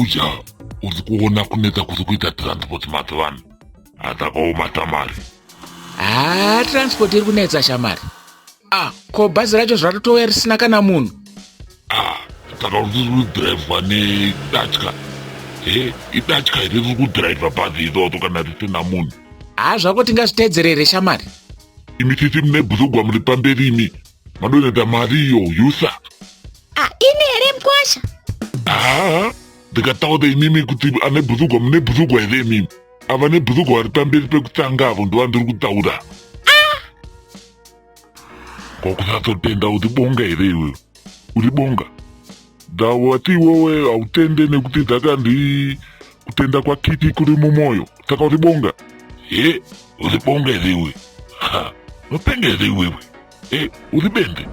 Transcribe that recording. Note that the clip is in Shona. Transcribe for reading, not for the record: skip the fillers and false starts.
uja uri kuona kunetsa kuri kuita transport mazuva atakaoma tamari. Transport iri kunetsa shamari. Ko bhazi racho zvatotouya risina kana munhu. Saka uri kudhiraivhwa nedatya. Idatya iri riri kudhiraivha bhazi idzodzo kana risina munhu. Zvako tingazviteedzerere shamari. Imi titi mune bhurugwa muri pamberi imi madoneta mari iyo yusa. Ini here mkwasha. Ndikataura inini kuti ane bhurugwa mune bhurugwa here imimi. Ava nebhurugwa vari pamberi pekutanga avo ndiva ndiri kutaura. Kwakusatotenda uribonga here iwewe. Uribonga. Ndawati iwewe hautende nekuti dzakandi kutenda kwakiti kuri mumwoyo. Saka uribonga. Uribonga here iwewe. Unopenga here iwewe. Uribende.